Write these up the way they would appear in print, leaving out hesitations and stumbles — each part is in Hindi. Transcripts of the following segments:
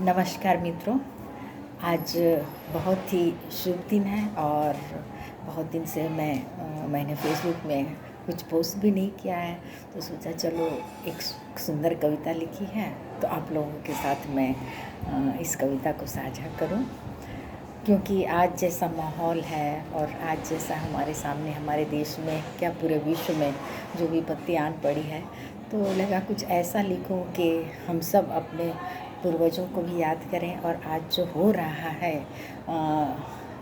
नमस्कार मित्रों। आज बहुत ही शुभ दिन है और बहुत दिन से मैंने फेसबुक में कुछ पोस्ट भी नहीं किया है, तो सोचा चलो एक सुंदर कविता लिखी है तो आप लोगों के साथ मैं इस कविता को साझा करूं, क्योंकि आज जैसा माहौल है और आज जैसा हमारे सामने हमारे देश में क्या पूरे विश्व में जो विपत्ति आन पड़ी है, तो लगा कुछ ऐसा लिखूं कि हम सब अपने पूर्वजों को भी याद करें और आज जो हो रहा है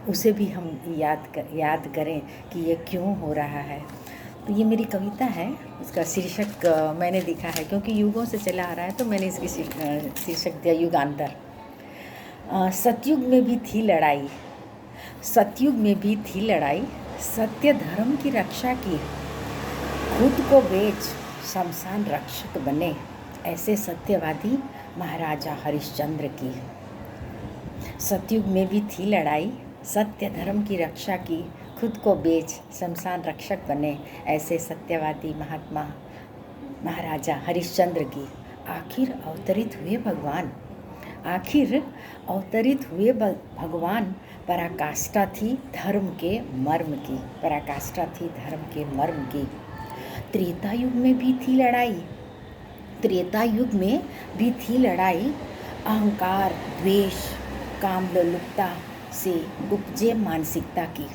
उसे भी हम याद करें कि ये क्यों हो रहा है। तो ये मेरी कविता है, उसका शीर्षक मैंने लिखा है क्योंकि युगों से चला आ रहा है, तो मैंने इसकी शीर्षक दिया युगांतर। सतयुग में भी थी लड़ाई, सतयुग में भी थी लड़ाई, सत्य धर्म की रक्षा की, खुद को बेच शमशान रक्षक बने, ऐसे सत्यवादी महाराजा हरिश्चंद्र की। सतयुग में भी थी लड़ाई, सत्य धर्म की रक्षा की, खुद को बेच शमशान रक्षक बने, ऐसे सत्यवादी महात्मा महाराजा हरिश्चंद्र की। आखिर अवतरित हुए भगवान, आखिर अवतरित हुए भगवान, पराकाष्ठा थी धर्म के मर्म की, पराकाष्ठा थी धर्म के मर्म की। त्रेता युग में भी थी लड़ाई, त्रेता युग में भी थी लड़ाई, अहंकार द्वेष काम लोलुपता से उपजे मानसिकता की।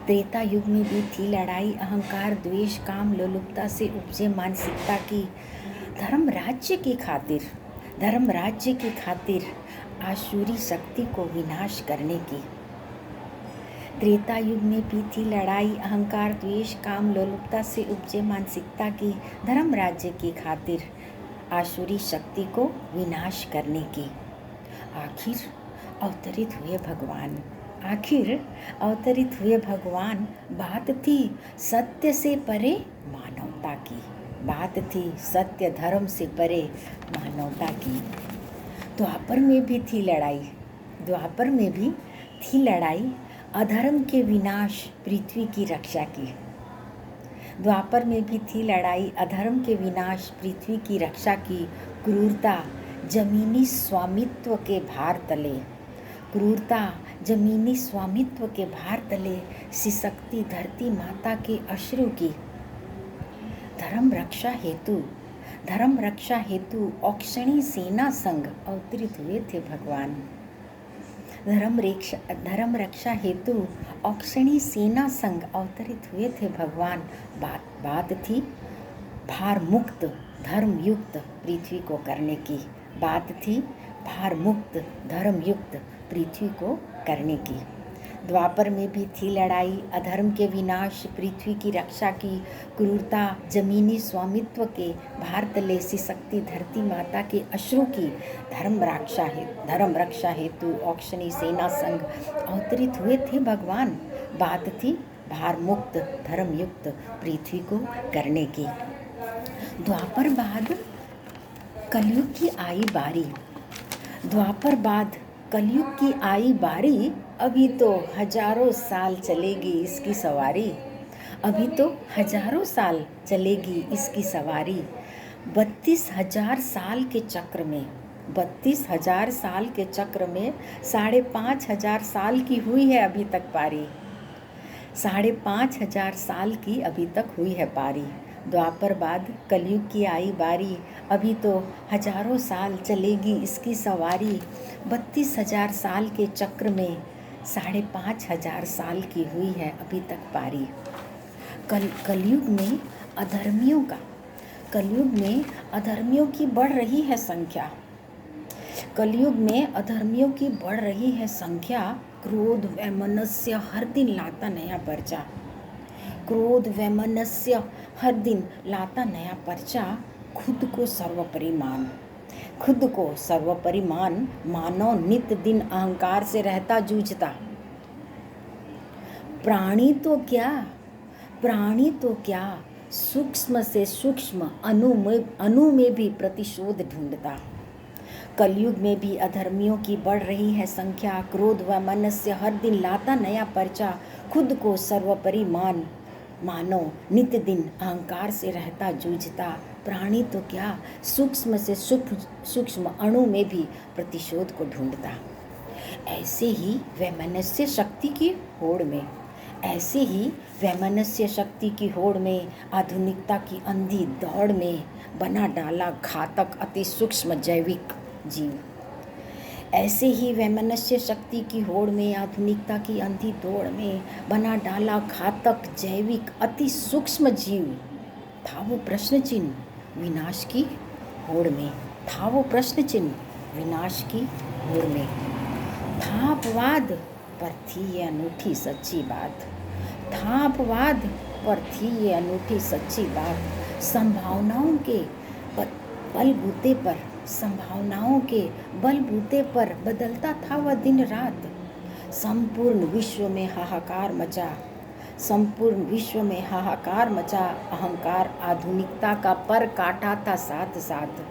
त्रेता युग में भी थी लड़ाई, अहंकार द्वेष काम लोलुपता से उपजे मानसिकता की। धर्म राज्य की खातिर, धर्म राज्य की खातिर आसुरी शक्ति को विनाश करने की। त्रेता युग में भी थी लड़ाई, अहंकार द्वेष काम लोलुपता से उपजे मानसिकता की। धर्म राज्य की खातिर आसुरी शक्ति को विनाश करने की। आखिर अवतरित हुए भगवान, आखिर अवतरित हुए भगवान, बात थी सत्य से परे मानवता की, बात थी सत्य धर्म से परे मानवता की। द्वापर में भी थी लड़ाई, द्वापर में भी थी लड़ाई, अधर्म के विनाश पृथ्वी की रक्षा की। द्वापर में भी थी लड़ाई, अधर्म के विनाश पृथ्वी की रक्षा की। क्रूरता जमीनी स्वामित्व के भार तले, क्रूरता जमीनी स्वामित्व के भार तले सिसकती धरती माता के अश्रु की। धर्म रक्षा हेतु, धर्म रक्षा हेतु औक्षणी सेना संग अवतरित हुए थे भगवान। धर्म रक्षा हेतु औक्षणी सेना संग अवतरित हुए थे भगवान। बात थी भार मुक्त धर्म युक्त पृथ्वी को करने की, बात थी भार मुक्त धर्म युक्त पृथ्वी को करने की। द्वापर में भी थी लड़ाई, अधर्म के विनाश पृथ्वी की रक्षा की। क्रूरता जमीनी स्वामित्व के भार तले सिसकती धरती माता के अश्रु की। धर्म रक्षा हेतु औक्षणी सेना संग अवतरित हुए थे भगवान। बात थी भार मुक्त धर्म युक्त पृथ्वी को करने की। द्वापर बाद कलयुग की आई बारी, द्वापर बाद कलयुग की आई बारी, अभी तो हजारों साल चलेगी इसकी सवारी, अभी तो हजारों साल चलेगी इसकी सवारी। 32,000 साल के चक्र में, 32,000 साल के चक्र में 5,500 साल की हुई है अभी तक पारी, 5,500 साल की अभी तक हुई है पारी। द्वापर बाद कलयुग की आई बारी, अभी तो हजारों साल चलेगी इसकी सवारी। 32,000 साल के चक्र में 5,500 साल की हुई है अभी तक पारी। कलयुग में अधर्मियों का, कलयुग में अधर्मियों की बढ़ रही है संख्या, कलयुग में अधर्मियों की बढ़ रही है संख्या। क्रोध वैमनस्य हर दिन लाता नया पर्चा, क्रोध वैमनस्य हर दिन लाता नया पर्चा। खुद को सर्वोपरि मान, खुद को सर्वोपरि मान, मानव नित्य दिन अहंकार से रहता जूझता। प्राणी तो क्या, प्राणी तो क्या, सूक्ष्म से सूक्ष्म अणु में भी प्रतिशोध ढूंढता। कलयुग में भी अधर्मियों की बढ़ रही है संख्या। क्रोध व मनस्य हर दिन लाता नया पर्चा। खुद को सर्वोपरि मान, मानो नित्य दिन अहंकार से रहता जूझता। प्राणी तो क्या, सूक्ष्म से सूक्ष्म अणु में भी प्रतिशोध को ढूंढता। ऐसे ही वैमनस्य शक्ति की होड़ में, ऐसे ही वैमनस्य शक्ति की होड़ में, आधुनिकता की अंधी दौड़ में बना डाला घातक अति सूक्ष्म जैविक जीव। ऐसे ही वैमनस्य शक्ति की होड़ में, आधुनिकता की अंधी दौड़ में बना डाला घातक जैविक अति सूक्ष्म जीव। था वो प्रश्न चिन्ह विनाश की होड़ में, था वो प्रश्न चिन्ह विनाश की होड़ में। था अपवाद पर थी ये अनूठी सच्ची बात, था अपवाद पर थी ये अनूठी सच्ची बात। संभावनाओं के बलबूते पर, संभावनाओं के बलबूते पर बदलता था वह दिन रात। संपूर्ण विश्व में हाहाकार मचा, संपूर्ण विश्व में हाहाकार मचा। अहंकार आधुनिकता का पर काटा था साथ साथ।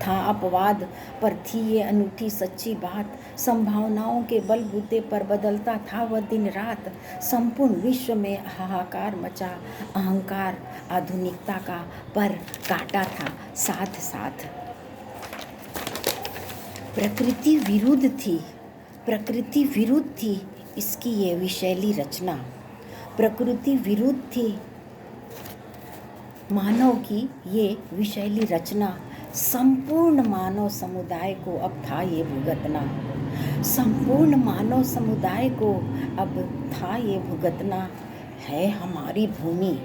था अपवाद पर थी ये अनूठी सच्ची बात। संभावनाओं के बलबूते पर बदलता था वह दिन रात। संपूर्ण विश्व में हाहाकार मचा। अहंकार आधुनिकता का पर काटा था साथ साथ। प्रकृति विरुद्ध थी, प्रकृति विरुद्ध थी इसकी ये विशैली रचना। प्रकृति विरुद्ध थी मानव की ये विशैली रचना। संपूर्ण मानव समुदाय को अब था ये भुगतना, संपूर्ण मानव समुदाय को अब था ये भुगतना। है हमारी भूमि,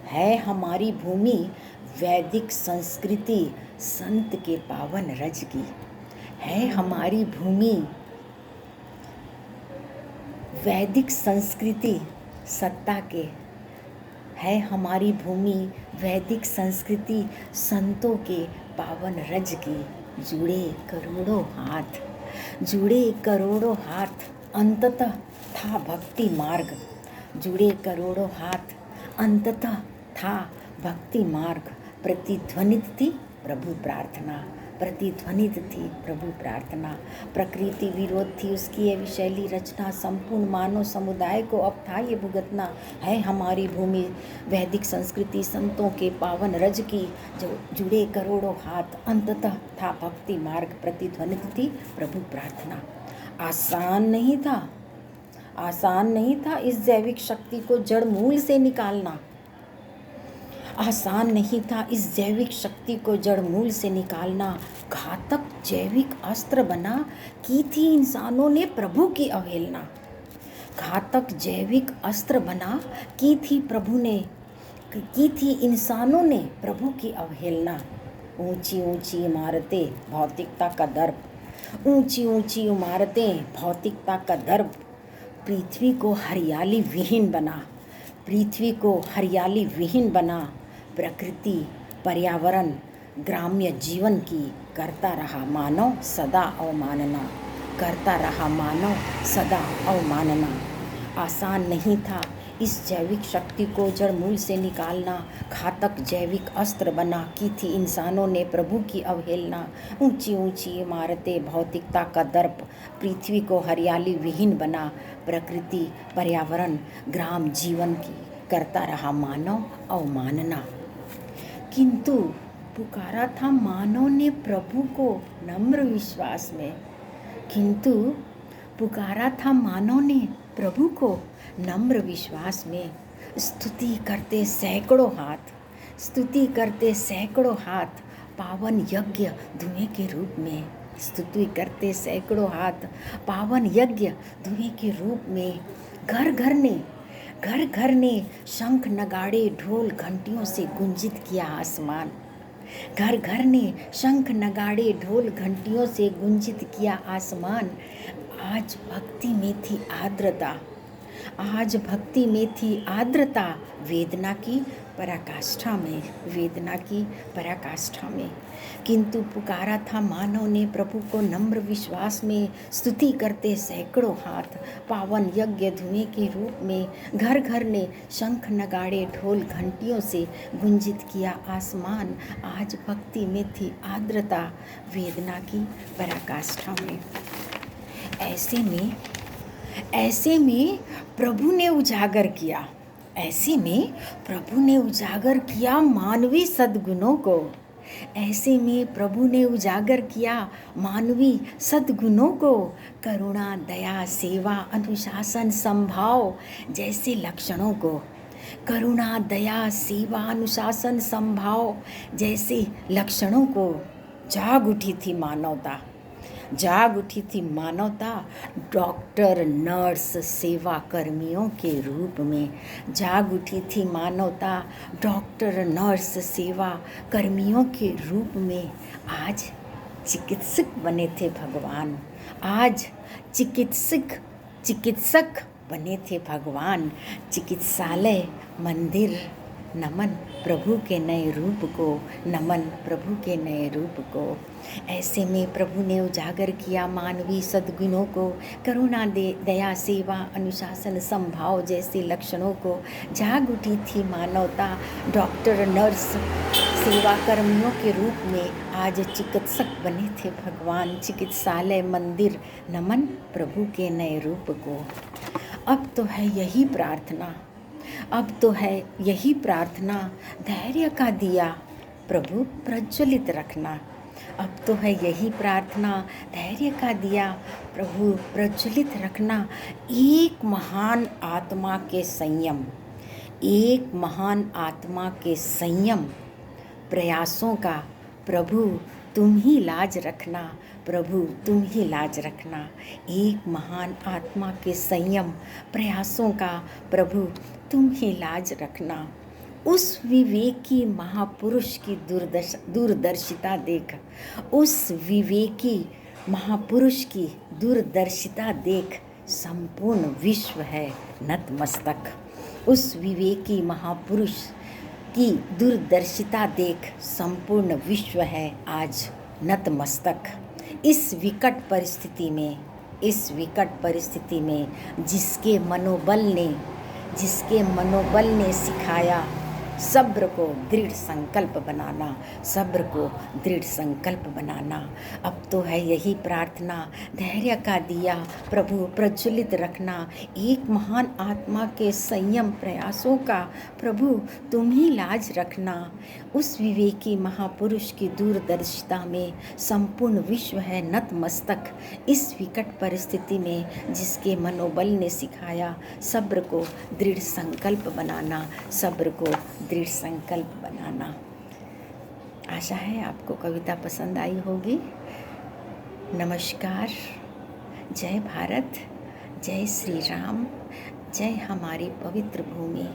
है हमारी भूमि वैदिक संस्कृति संत के पावन रज की। है हमारी भूमि वैदिक संस्कृति सत्ता के, है हमारी भूमि वैदिक संस्कृति संतों के पावन रज की। जुड़े करोड़ों हाथ, जुड़े करोड़ों हाथ, अंततः था भक्ति मार्ग। जुड़े करोड़ों हाथ, अंततः था भक्ति मार्ग। प्रतिध्वनित थी प्रभु प्रार्थना, प्रतिध्वनित थी प्रभु प्रार्थना। प्रकृति विरोध थी उसकी ये विशैली रचना। संपूर्ण मानव समुदाय को अब था ये भुगतना। है हमारी भूमि वैदिक संस्कृति संतों के पावन रज की। जो जुड़े करोड़ों हाथ, अंततः था भक्ति मार्ग। प्रतिध्वनित थी प्रभु प्रार्थना। आसान नहीं था, आसान नहीं था इस जैविक शक्ति को जड़ मूल से निकालना। आसान नहीं था इस जैविक शक्ति को जड़ मूल से निकालना। घातक जैविक अस्त्र बना की थी इंसानों ने प्रभु की अवहेलना। घातक जैविक अस्त्र बना की थी प्रभु ने, की थी इंसानों ने प्रभु की अवहेलना। ऊंची ऊंची इमारतें भौतिकता का दर्प, ऊंची ऊंची इमारतें भौतिकता का दर्प पृथ्वी को हरियाली विहीन बना, पृथ्वी को हरियाली विहीन बना। प्रकृति पर्यावरण ग्राम्य जीवन की करता रहा मानव सदा अवमानना, करता रहा मानव सदा अवमानना। आसान नहीं था इस जैविक शक्ति को जड़ मूल से निकालना। घातक जैविक अस्त्र बना की थी इंसानों ने प्रभु की अवहेलना। ऊंची ऊंची इमारतें भौतिकता का दर्प पृथ्वी को हरियाली विहीन बना। प्रकृति पर्यावरण ग्राम जीवन की करता रहा मानव अवमानना। किंतु पुकारा था मानव ने प्रभु को नम्र विश्वास में, किंतु पुकारा था मानव ने प्रभु को नम्र विश्वास में। स्तुति करते सैकड़ों हाथ, स्तुति करते सैकड़ों हाथ पावन यज्ञ धुएं के रूप में। स्तुति करते सैकड़ों हाथ पावन यज्ञ धुएं के रूप में। घर घर ने शंख नगाड़े ढोल घंटियों से गुंजित किया आसमान। घर घर ने शंख नगाड़े ढोल घंटियों से गुंजित किया आसमान। आज भक्ति में थी आर्द्रता, आज भक्ति में थी आर्द्रता वेदना की पराकाष्ठा में, वेदना की पराकाष्ठा में। किंतु पुकारा था मानव ने प्रभु को नम्र विश्वास में। स्तुति करते सैकड़ों हाथ पावन यज्ञ धुएं के रूप में। घर घर ने शंख नगाड़े ढोल घंटियों से गुंजित किया आसमान। आज भक्ति में थी आर्द्रता वेदना की पराकाष्ठा में। ऐसे में प्रभु ने उजागर किया, ऐसे में प्रभु ने उजागर किया मानवीय सद्गुणों को। ऐसे में प्रभु ने उजागर किया मानवीय सद्गुणों को। करुणा, दया, सेवा, अनुशासन, संभाव जैसे लक्षणों को। करुणा, दया, सेवा, अनुशासन, संभाव जैसे लक्षणों को जाग उठी थी मानवता। जाग उठी थी मानवता डॉक्टर, नर्स, सेवा कर्मियों के रूप में। जाग उठी थी मानवता डॉक्टर, नर्स, सेवा कर्मियों के रूप में। आज चिकित्सक बने थे भगवान। आज चिकित्सक बने थे भगवान। चिकित्सालय, मंदिर, नमन प्रभु के नए रूप को, नमन प्रभु के नए रूप को। ऐसे में प्रभु ने उजागर किया मानवीय सद्गुणों को। करुणा, दया, सेवा, अनुशासन, संभाव जैसे लक्षणों को। जाग उठी थी मानवता डॉक्टर, नर्स, सेवा कर्मियों के रूप में। आज चिकित्सक बने थे भगवान। चिकित्सालय, मंदिर, नमन प्रभु के नए रूप को। अब तो है यही प्रार्थना, अब तो है यही प्रार्थना, धैर्य का दिया प्रभु प्रज्वलित रखना। अब तो है यही प्रार्थना, धैर्य का दिया प्रभु प्रज्वलित रखना। एक महान आत्मा के संयम, एक महान आत्मा के संयम प्रयासों का प्रभु तुम ही लाज रखना, प्रभु तुम ही लाज रखना। एक महान आत्मा के संयम प्रयासों का प्रभु तुम ही लाज रखना। उस विवेकी महापुरुष की दूरदर्शिता देख, उस विवेकी महापुरुष की दूरदर्शिता देख संपूर्ण विश्व है नतमस्तक। उस विवेकी महापुरुष की दूरदर्शिता देख संपूर्ण विश्व है आज नतमस्तक। इस विकट परिस्थिति में जिसके मनोबल ने सिखाया सब्र को दृढ़ संकल्प बनाना, सब्र को दृढ़ संकल्प बनाना। अब तो है यही प्रार्थना, धैर्य का दिया प्रभु प्रज्वलित रखना। एक महान आत्मा के संयम प्रयासों का प्रभु तुम ही लाज रखना। उस विवेकी महापुरुष की दूरदर्शिता में संपूर्ण विश्व है नतमस्तक। इस विकट परिस्थिति में जिसके मनोबल ने सिखाया सब्र को दृढ़ संकल्प बनाना, सब्र को दृढ़ संकल्प बनाना। आशा है आपको कविता पसंद आई होगी। नमस्कार, जय भारत, जय श्री राम, जय हमारी पवित्र भूमि।